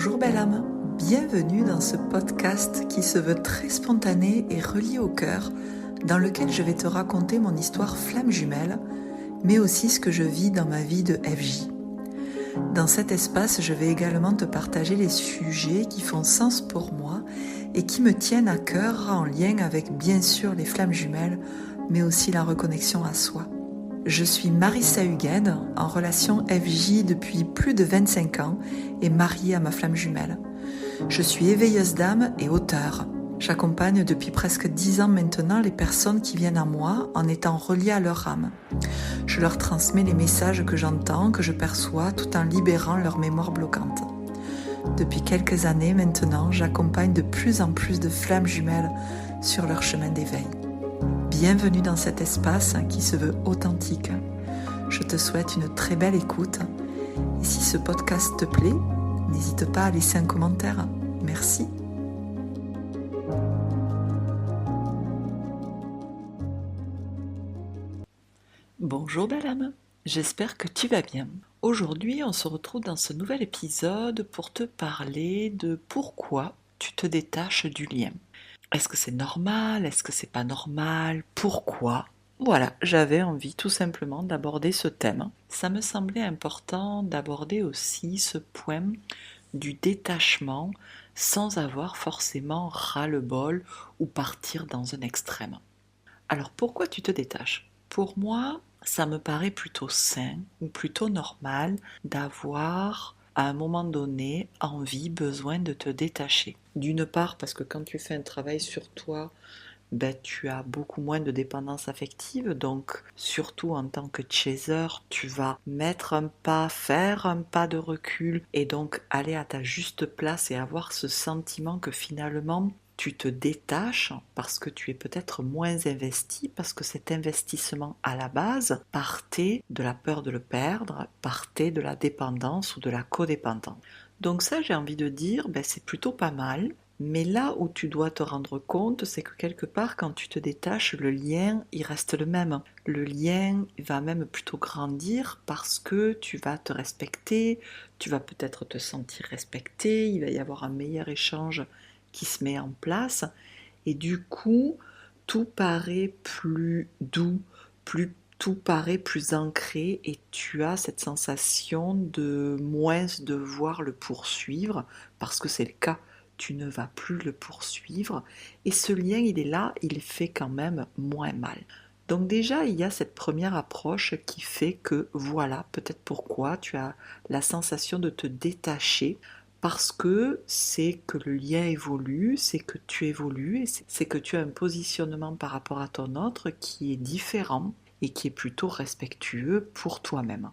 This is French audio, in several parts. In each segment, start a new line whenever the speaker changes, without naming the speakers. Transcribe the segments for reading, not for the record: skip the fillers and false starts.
Bonjour belle âme, bienvenue dans ce podcast qui se veut très spontané et relié au cœur, dans lequel je vais te raconter mon histoire flamme jumelle, mais aussi ce que je vis dans ma vie de FJ. Dans cet espace, je vais également te partager les sujets qui font sens pour moi et qui me tiennent à cœur en lien avec bien sûr les flammes jumelles, mais aussi la reconnexion à soi. Je suis Marissa Hugued, en relation FJ depuis plus de 25 ans et mariée à ma flamme jumelle. Je suis éveilleuse d'âme et auteure. J'accompagne depuis presque 10 ans maintenant les personnes qui viennent à moi en étant reliées à leur âme. Je leur transmets les messages que j'entends, que je perçois, tout en libérant leur mémoire bloquante. Depuis quelques années maintenant, j'accompagne de plus en plus de flammes jumelles sur leur chemin d'éveil. Bienvenue dans cet espace qui se veut authentique. Je te souhaite une très belle écoute. Et si ce podcast te plaît, n'hésite pas à laisser un commentaire. Merci. Bonjour belle âme, j'espère que tu vas bien. Aujourd'hui, on se retrouve dans ce nouvel épisode pour te parler de pourquoi tu te détaches du lien. Est-ce que c'est normal? Est-ce que c'est pas normal? Pourquoi? Voilà, j'avais envie tout simplement d'aborder ce thème. Ça me semblait important d'aborder aussi ce point du détachement sans avoir forcément ras-le-bol ou partir dans un extrême. Alors pourquoi tu te détaches? Pour moi, ça me paraît plutôt sain ou plutôt normal d'avoir à un moment donné envie, besoin de te détacher. D'une part parce que quand tu fais un travail sur toi, tu as beaucoup moins de dépendance affective, donc surtout en tant que chaser, tu vas mettre un pas, faire un pas de recul et donc aller à ta juste place et avoir ce sentiment que finalement tu te détaches parce que tu es peut-être moins investi, parce que cet investissement à la base partait de la peur de le perdre, partait de la dépendance ou de la codépendance. Donc ça, j'ai envie de dire, c'est plutôt pas mal. Mais là où tu dois te rendre compte, c'est que quelque part, quand tu te détaches, le lien, il reste le même. Le lien va même plutôt grandir parce que tu vas te respecter, tu vas peut-être te sentir respecté, il va y avoir un meilleur échange qui se met en place. Et du coup, tout paraît plus doux, tout paraît plus ancré et tu as cette sensation de moins devoir le poursuivre parce que c'est le cas. Tu ne vas plus le poursuivre et ce lien il est là, il fait quand même moins mal. Donc déjà il y a cette première approche qui fait que voilà peut-être pourquoi tu as la sensation de te détacher parce que c'est que le lien évolue, c'est que tu évolues et c'est que tu as un positionnement par rapport à ton autre qui est différent et qui est plutôt respectueux pour toi-même.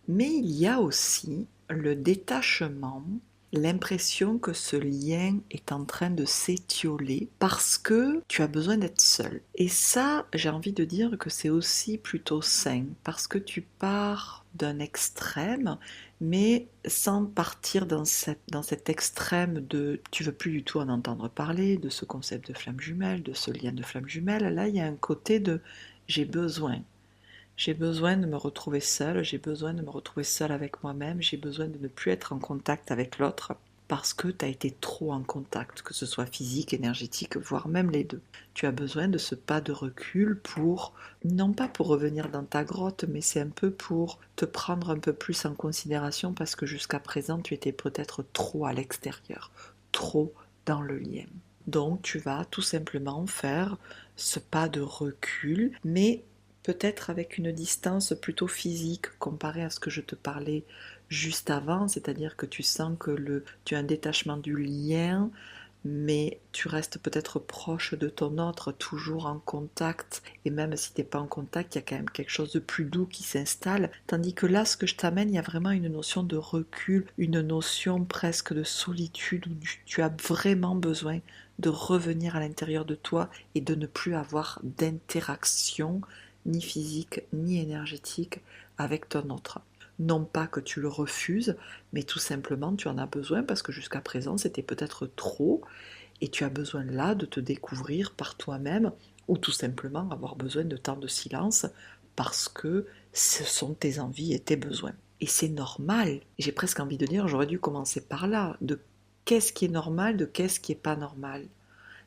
Mais il y a aussi le détachement, l'impression que ce lien est en train de s'étioler parce que tu as besoin d'être seul. Et ça, j'ai envie de dire que c'est aussi plutôt sain parce que tu pars d'un extrême, mais sans partir dans cet extrême de tu veux plus du tout en entendre parler, de ce concept de flamme jumelle, de ce lien de flamme jumelle. Là, il y a un côté de j'ai besoin. J'ai besoin de me retrouver seule, j'ai besoin de me retrouver seule avec moi-même, j'ai besoin de ne plus être en contact avec l'autre parce que tu as été trop en contact, que ce soit physique, énergétique, voire même les deux. Tu as besoin de ce pas de recul pour, non pas pour revenir dans ta grotte, mais c'est un peu pour te prendre un peu plus en considération parce que jusqu'à présent tu étais peut-être trop à l'extérieur, trop dans le lien. Donc tu vas tout simplement faire ce pas de recul, mais peut-être avec une distance plutôt physique comparée à ce que je te parlais juste avant, c'est-à-dire que tu sens que tu as un détachement du lien, mais tu restes peut-être proche de ton autre, toujours en contact, et même si tu n'es pas en contact, il y a quand même quelque chose de plus doux qui s'installe, tandis que là, ce que je t'amène, il y a vraiment une notion de recul, une notion presque de solitude, où tu as vraiment besoin de revenir à l'intérieur de toi et de ne plus avoir d'interaction ni physique, ni énergétique avec ton autre. Non pas que tu le refuses, mais tout simplement tu en as besoin parce que jusqu'à présent c'était peut-être trop et tu as besoin là de te découvrir par toi-même ou tout simplement avoir besoin de temps de silence parce que ce sont tes envies et tes besoins. Et c'est normal. J'ai presque envie de dire, j'aurais dû commencer par là, de qu'est-ce qui est normal, de qu'est-ce qui n'est pas normal.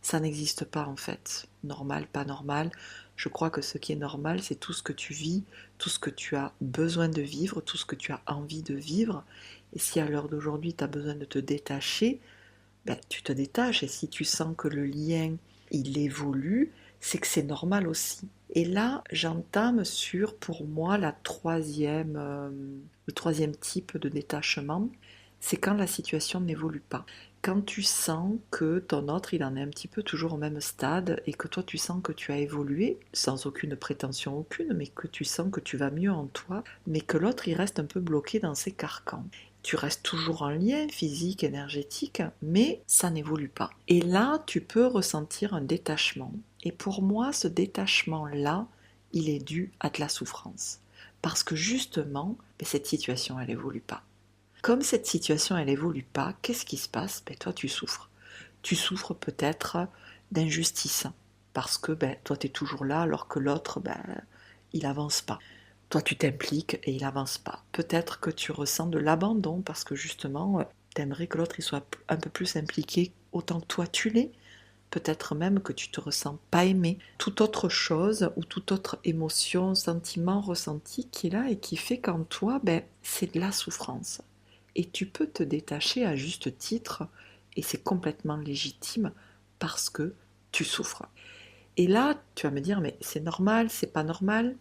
Ça n'existe pas en fait. Normal, pas normal. Je crois que ce qui est normal, c'est tout ce que tu vis, tout ce que tu as besoin de vivre, tout ce que tu as envie de vivre. Et si à l'heure d'aujourd'hui, tu as besoin de te détacher, ben, tu te détaches. Et si tu sens que le lien, il évolue, c'est que c'est normal aussi. Et là, j'entame sur, pour moi, le troisième type de détachement, c'est quand la situation n'évolue pas. Quand tu sens que ton autre, il en est un petit peu toujours au même stade et que toi, tu sens que tu as évolué, sans aucune prétention aucune, mais que tu sens que tu vas mieux en toi, mais que l'autre, il reste un peu bloqué dans ses carcans. Tu restes toujours en lien physique, énergétique, mais ça n'évolue pas. Et là, tu peux ressentir un détachement. Et pour moi, ce détachement-là, il est dû à de la souffrance. Parce que justement, cette situation, elle n'évolue pas. Comme cette situation, elle évolue pas, qu'est-ce qui se passe? Toi, tu souffres. Tu souffres peut-être d'injustice, parce que toi, tu es toujours là, alors que l'autre, il avance pas. Toi, tu t'impliques et il avance pas. Peut-être que tu ressens de l'abandon, parce que justement, tu aimerais que l'autre il soit un peu plus impliqué autant que toi tu l'es. Peut-être même que tu te ressens pas aimé. Toute autre chose ou toute autre émotion, sentiment, ressenti qui est là et qui fait qu'en toi, c'est de la souffrance. Et tu peux te détacher à juste titre, et c'est complètement légitime parce que tu souffres. Et là, tu vas me dire, mais c'est normal, c'est pas normal.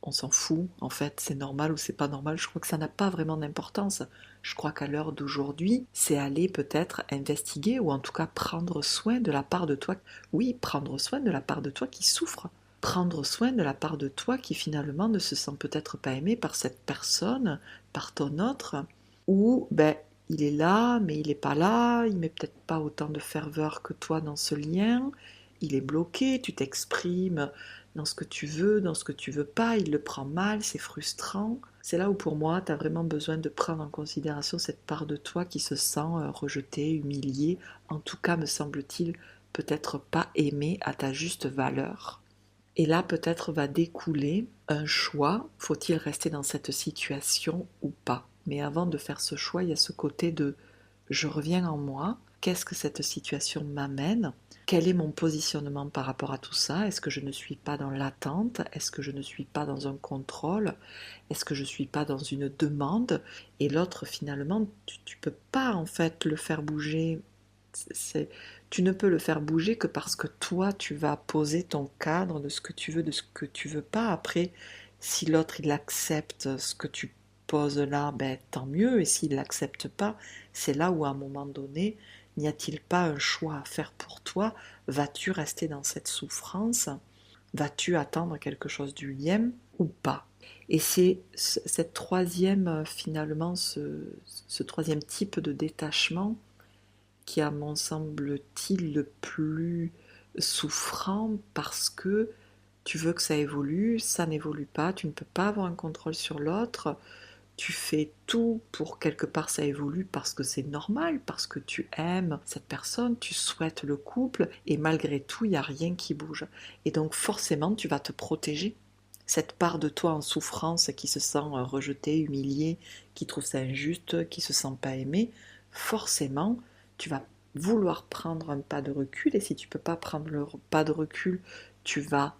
On s'en fout, en fait, c'est normal ou c'est pas normal. Je crois que ça n'a pas vraiment d'importance. Je crois qu'à l'heure d'aujourd'hui, c'est aller peut-être investiguer ou en tout cas prendre soin de la part de toi. Oui, prendre soin de la part de toi qui souffre. Prendre soin de la part de toi qui finalement ne se sent peut-être pas aimé par cette personne, par ton autre, ou il est là, mais il n'est pas là, il met peut-être pas autant de ferveur que toi dans ce lien, il est bloqué, tu t'exprimes dans ce que tu veux, dans ce que tu veux pas, il le prend mal, c'est frustrant. C'est là où pour moi, tu as vraiment besoin de prendre en considération cette part de toi qui se sent rejetée, humiliée, en tout cas me semble-t-il peut-être pas aimée à ta juste valeur. Et là peut-être va découler un choix, faut-il rester dans cette situation ou pas? Mais avant de faire ce choix, il y a ce côté de je reviens en moi, qu'est-ce que cette situation m'amène? Quel est mon positionnement par rapport à tout ça? Est-ce que je ne suis pas dans l'attente? Est-ce que je ne suis pas dans un contrôle? Est-ce que je ne suis pas dans une demande? Et l'autre, finalement, tu ne peux pas en fait le faire bouger. Tu ne peux le faire bouger que parce que toi, tu vas poser ton cadre de ce que tu veux, de ce que tu veux pas. Après, si l'autre, il accepte ce que tu poses là, tant mieux. Et s'il l'accepte pas, c'est là où à un moment donné, n'y a-t-il pas un choix à faire pour toi? Vas-tu rester dans cette souffrance? Vas-tu attendre quelque chose du lien ou pas? Et c'est cette troisième, finalement, ce troisième type de détachement qui a, m'en semble-t-il, le plus souffrant parce que tu veux que ça évolue, ça n'évolue pas, tu ne peux pas avoir un contrôle sur l'autre, tu fais tout pour quelque part ça évolue parce que c'est normal, parce que tu aimes cette personne, tu souhaites le couple et malgré tout il n'y a rien qui bouge. Et donc forcément tu vas te protéger. Cette part de toi en souffrance qui se sent rejetée, humiliée, qui trouve ça injuste, qui se sent pas aimée, forcément tu vas vouloir prendre un pas de recul et si tu ne peux pas prendre le pas de recul, tu vas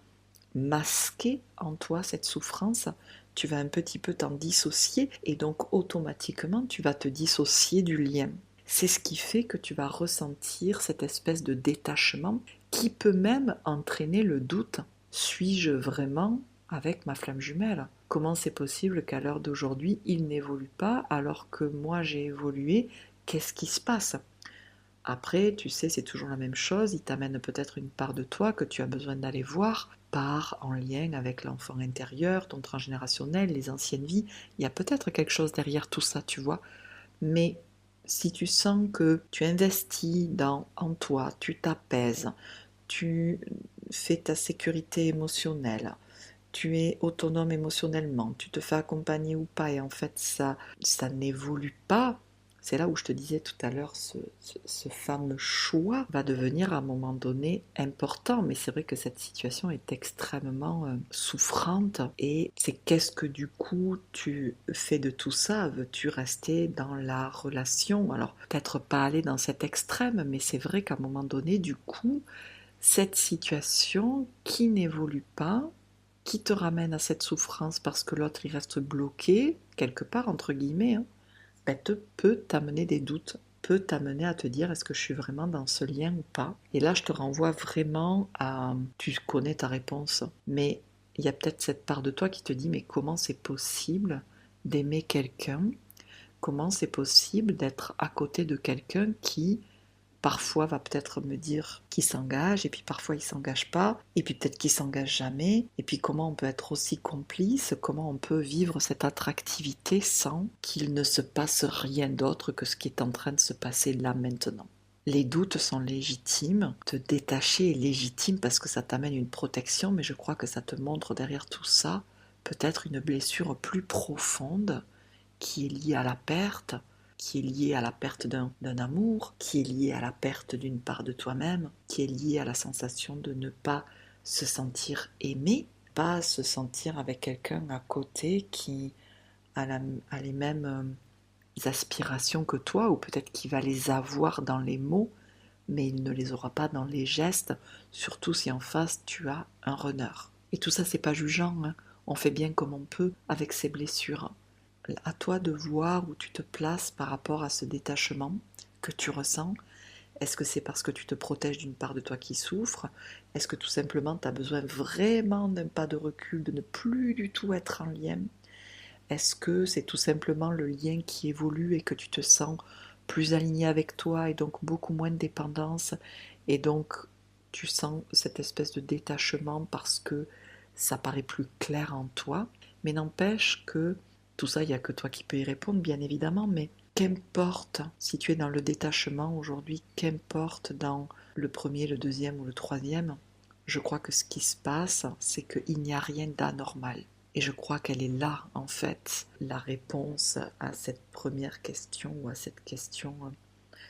masquer en toi cette souffrance, tu vas un petit peu t'en dissocier et donc automatiquement tu vas te dissocier du lien. C'est ce qui fait que tu vas ressentir cette espèce de détachement qui peut même entraîner le doute. Suis-je vraiment avec ma flamme jumelle? Comment c'est possible qu'à l'heure d'aujourd'hui il n'évolue pas alors que moi j'ai évolué? Qu'est-ce qui se passe? Après, tu sais, c'est toujours la même chose, il t'amène peut-être une part de toi que tu as besoin d'aller voir, part en lien avec l'enfant intérieur, ton transgénérationnel, les anciennes vies, il y a peut-être quelque chose derrière tout ça, tu vois. Mais si tu sens que tu investis en toi, tu t'apaises, tu fais ta sécurité émotionnelle, tu es autonome émotionnellement, tu te fais accompagner ou pas, et en fait ça n'évolue pas, C'est là où je te disais tout à l'heure, ce fameux choix va devenir à un moment donné important. Mais c'est vrai que cette situation est extrêmement souffrante. Et c'est qu'est-ce que du coup tu fais de tout ça? Veux-tu rester dans la relation? Alors peut-être pas aller dans cet extrême, mais c'est vrai qu'à un moment donné, du coup, cette situation qui n'évolue pas, qui te ramène à cette souffrance parce que l'autre il reste bloqué, quelque part entre guillemets, hein, ben, peut t'amener des doutes, peut t'amener à te dire est-ce que je suis vraiment dans ce lien ou pas. Et là je te renvoie vraiment à, tu connais ta réponse, mais il y a peut-être cette part de toi qui te dit mais comment c'est possible d'aimer quelqu'un, comment c'est possible d'être à côté de quelqu'un qui parfois va peut-être me dire qu'il s'engage, et puis parfois il s'engage pas, et puis peut-être qu'il s'engage jamais, et puis comment on peut être aussi complice, comment on peut vivre cette attractivité sans qu'il ne se passe rien d'autre que ce qui est en train de se passer là maintenant. Les doutes sont légitimes, te détacher est légitime parce que ça t'amène une protection, mais je crois que ça te montre derrière tout ça peut-être une blessure plus profonde qui est liée à la perte, qui est liée à la perte d'un amour, qui est liée à la perte d'une part de toi-même, qui est liée à la sensation de ne pas se sentir aimé, pas se sentir avec quelqu'un à côté qui a les mêmes aspirations que toi, ou peut-être qu'il va les avoir dans les mots, mais il ne les aura pas dans les gestes, surtout si en face tu as un runner. Et tout ça, c'est pas jugeant, hein. On fait bien comme on peut avec ses blessures. À toi de voir où tu te places par rapport à ce détachement que tu ressens. Est-ce que c'est parce que tu te protèges d'une part de toi qui souffre? Est-ce que tout simplement tu as besoin vraiment d'un pas de recul, de ne plus du tout être en lien? Est-ce que c'est tout simplement le lien qui évolue et que tu te sens plus aligné avec toi et donc beaucoup moins de dépendance et donc tu sens cette espèce de détachement parce que ça paraît plus clair en toi? Mais n'empêche que tout ça, il n'y a que toi qui peux y répondre, bien évidemment, mais qu'importe si tu es dans le détachement aujourd'hui, qu'importe dans le premier, le deuxième ou le troisième, je crois que ce qui se passe, c'est qu'il n'y a rien d'anormal. Et je crois qu'elle est là, en fait, la réponse à cette première question ou à cette question.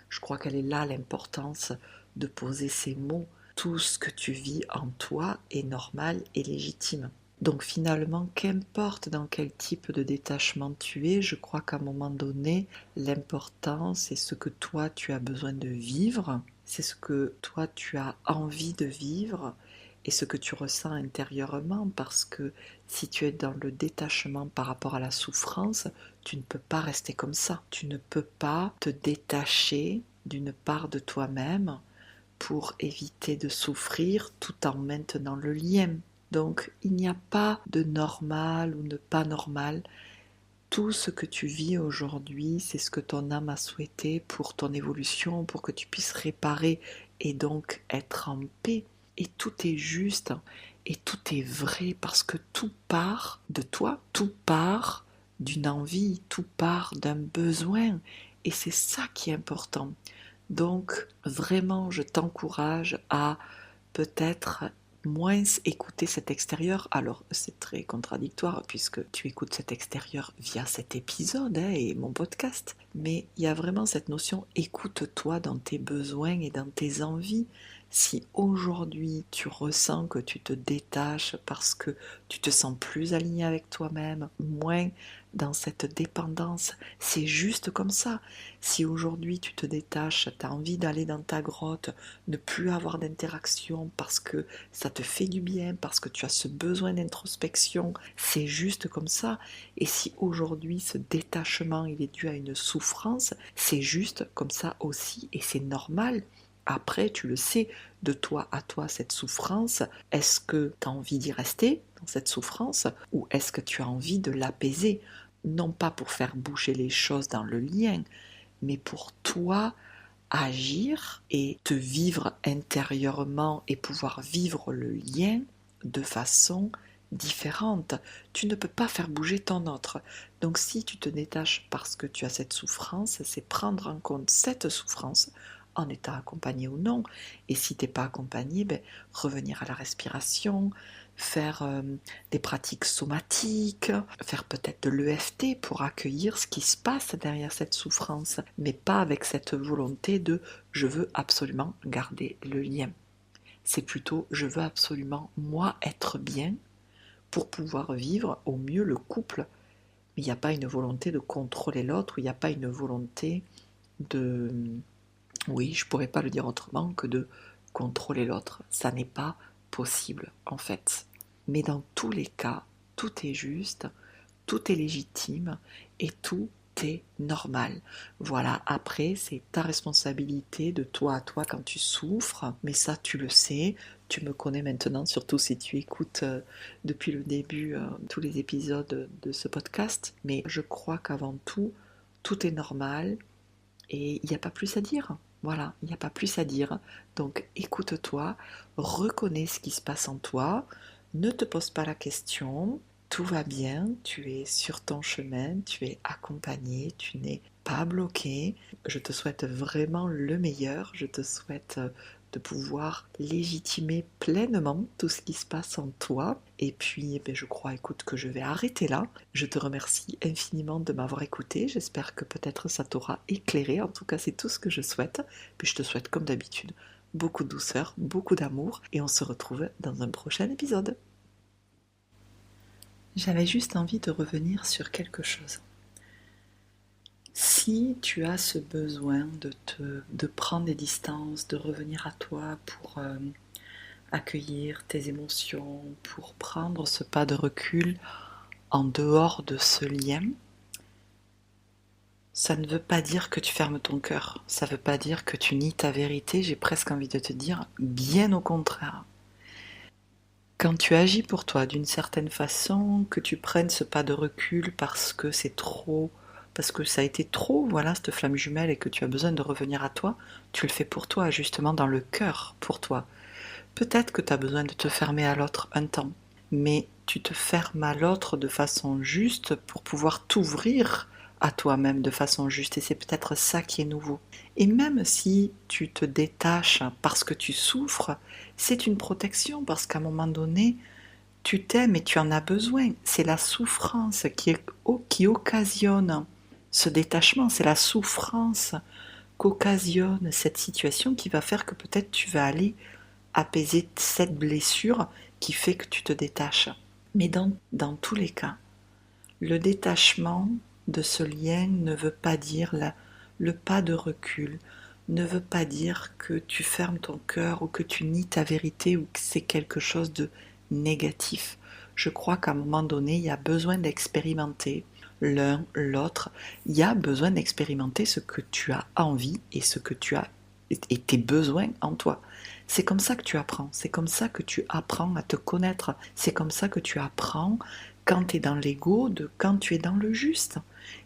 Je crois qu'elle est là, l'importance de poser ces mots. Tout ce que tu vis en toi est normal et légitime. Donc finalement, qu'importe dans quel type de détachement tu es, je crois qu'à un moment donné, l'important, c'est ce que toi, tu as besoin de vivre, c'est ce que toi, tu as envie de vivre et ce que tu ressens intérieurement, parce que si tu es dans le détachement par rapport à la souffrance, tu ne peux pas rester comme ça. Tu ne peux pas te détacher d'une part de toi-même pour éviter de souffrir tout en maintenant le lien. Donc il n'y a pas de normal ou de pas normal. Tout ce que tu vis aujourd'hui, c'est ce que ton âme a souhaité pour ton évolution, pour que tu puisses réparer et donc être en paix. Et tout est juste et tout est vrai parce que tout part de toi, tout part d'une envie, tout part d'un besoin. Et c'est ça qui est important. Donc vraiment, je t'encourage à peut-être moins écouter cet extérieur. Alors c'est très contradictoire puisque tu écoutes cet extérieur via cet épisode et mon podcast. Mais il y a vraiment cette notion écoute-toi dans tes besoins et dans tes envies. Si aujourd'hui tu ressens que tu te détaches parce que tu te sens plus aligné avec toi-même, moins dans cette dépendance, c'est juste comme ça. Si aujourd'hui tu te détaches, tu as envie d'aller dans ta grotte, ne plus avoir d'interaction parce que ça te fait du bien, parce que tu as ce besoin d'introspection, c'est juste comme ça. Et si aujourd'hui ce détachement il est dû à une souffrance, c'est juste comme ça aussi et c'est normal. Après, tu le sais, de toi à toi, cette souffrance, est-ce que tu as envie d'y rester dans cette souffrance ou est-ce que tu as envie de l'apaiser? Non pas pour faire bouger les choses dans le lien, mais pour toi agir et te vivre intérieurement et pouvoir vivre le lien de façon différente. Tu ne peux pas faire bouger ton autre. Donc si tu te détaches parce que tu as cette souffrance, c'est prendre en compte cette souffrance en étant accompagné ou non. Et si tu n'es pas accompagné, revenir à la respiration, faire des pratiques somatiques, faire peut-être de l'EFT pour accueillir ce qui se passe derrière cette souffrance, mais pas avec cette volonté de je veux absolument garder le lien. C'est plutôt je veux absolument moi être bien pour pouvoir vivre au mieux le couple. Mais il n'y a pas une volonté de contrôler l'autre, il n'y a pas une volonté de... Oui, je ne pourrais pas le dire autrement que de contrôler l'autre. Ça n'est pas possible en fait. Mais dans tous les cas, tout est juste, tout est légitime et tout est normal. Voilà, après, c'est ta responsabilité de toi à toi quand tu souffres, mais ça, tu le sais, tu me connais maintenant, surtout si tu écoutes depuis le début tous les épisodes de ce podcast, mais je crois qu'avant tout, tout est normal et il n'y a pas plus à dire. Voilà, il n'y a pas plus à dire. Donc écoute-toi, reconnais ce qui se passe en toi, ne te pose pas la question, tout va bien, tu es sur ton chemin, tu es accompagné, tu n'es pas bloqué. Je te souhaite vraiment le meilleur, je te souhaite de pouvoir légitimer pleinement tout ce qui se passe en toi. Et puis, je crois, écoute, que je vais arrêter là. Je te remercie infiniment de m'avoir écouté. J'espère que peut-être ça t'aura éclairé. En tout cas, c'est tout ce que je souhaite. Puis je te souhaite, comme d'habitude, beaucoup de douceur, beaucoup d'amour. Et on se retrouve dans un prochain épisode. J'avais juste envie de revenir sur quelque chose. Si tu as ce besoin de prendre des distances, de revenir à toi pour accueillir tes émotions, pour prendre ce pas de recul en dehors de ce lien, ça ne veut pas dire que tu fermes ton cœur, ça ne veut pas dire que tu nies ta vérité, j'ai presque envie de te dire bien au contraire. Quand tu agis pour toi d'une certaine façon, que tu prennes ce pas de recul parce que c'est trop, parce que ça a été trop, voilà, cette flamme jumelle et que tu as besoin de revenir à toi, tu le fais pour toi, justement dans le cœur, pour toi. Peut-être que tu as besoin de te fermer à l'autre un temps, mais tu te fermes à l'autre de façon juste pour pouvoir t'ouvrir à toi-même de façon juste, et c'est peut-être ça qui est nouveau. Et même si tu te détaches parce que tu souffres, c'est une protection parce qu'à un moment donné, tu t'aimes et tu en as besoin. C'est la souffrance qui occasionne ce détachement, c'est la souffrance qu'occasionne cette situation qui va faire que peut-être tu vas aller apaiser cette blessure qui fait que tu te détaches. Mais dans tous les cas, le détachement de ce lien ne veut pas dire le pas de recul, ne veut pas dire que tu fermes ton cœur ou que tu nies ta vérité ou que c'est quelque chose de négatif. Je crois qu'à un moment donné, il y a besoin d'expérimenter l'un, l'autre. Il y a besoin d'expérimenter ce que tu as envie et ce que tu as et tes besoins en toi. C'est comme ça que tu apprends, c'est comme ça que tu apprends à te connaître, c'est comme ça que tu apprends quand tu es dans l'ego de quand tu es dans le juste.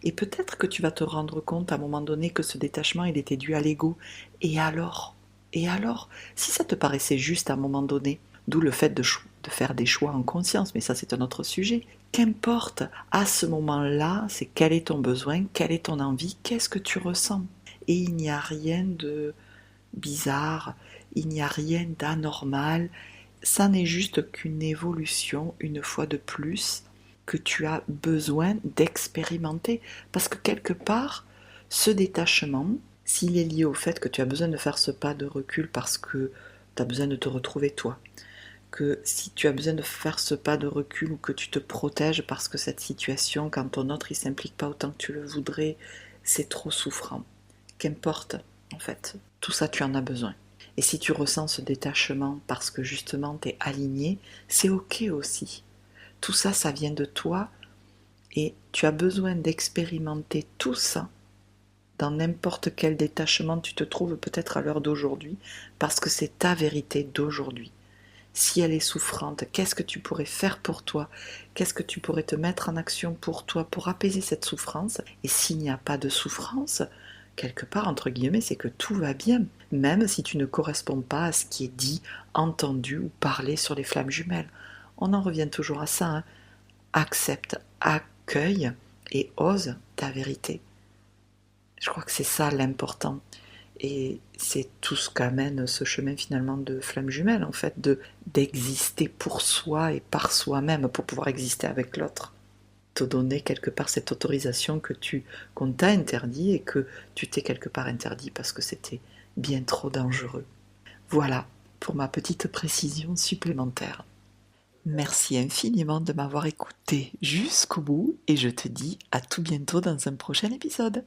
Et peut-être que tu vas te rendre compte à un moment donné que ce détachement, il était dû à l'ego. Et alors? Et alors? Si ça te paraissait juste à un moment donné, d'où le fait de faire des choix en conscience, mais ça c'est un autre sujet. Qu'importe, à ce moment-là, c'est quel est ton besoin, quelle est ton envie, qu'est-ce que tu ressens. Et il n'y a rien de bizarre, il n'y a rien d'anormal, ça n'est juste qu'une évolution, une fois de plus, que tu as besoin d'expérimenter. Parce que quelque part, ce détachement, s'il est lié au fait que tu as besoin de faire ce pas de recul parce que tu as besoin de te retrouver toi, que si tu as besoin de faire ce pas de recul ou que tu te protèges parce que cette situation, quand ton autre il s'implique pas autant que tu le voudrais, c'est trop souffrant. Qu'importe, en fait, tout ça tu en as besoin. Et si tu ressens ce détachement parce que justement tu es aligné, c'est ok aussi. Tout ça, ça vient de toi et tu as besoin d'expérimenter tout ça dans n'importe quel détachement tu te trouves peut-être à l'heure d'aujourd'hui parce que c'est ta vérité d'aujourd'hui. Si elle est souffrante, qu'est-ce que tu pourrais faire pour toi? Qu'est-ce que tu pourrais te mettre en action pour toi pour apaiser cette souffrance? Et s'il n'y a pas de souffrance, quelque part, entre guillemets, c'est que tout va bien, même si tu ne corresponds pas à ce qui est dit, entendu ou parlé sur les flammes jumelles. On en revient toujours à ça, hein. Accepte, accueille et ose ta vérité. Je crois que c'est ça l'important. Et c'est tout ce qu'amène ce chemin finalement de flamme jumelle, en fait, d'exister pour soi et par soi-même pour pouvoir exister avec l'autre. Te donner quelque part cette autorisation qu'on t'a interdit et que tu t'es quelque part interdit parce que c'était bien trop dangereux. Voilà pour ma petite précision supplémentaire. Merci infiniment de m'avoir écouté jusqu'au bout et je te dis à tout bientôt dans un prochain épisode.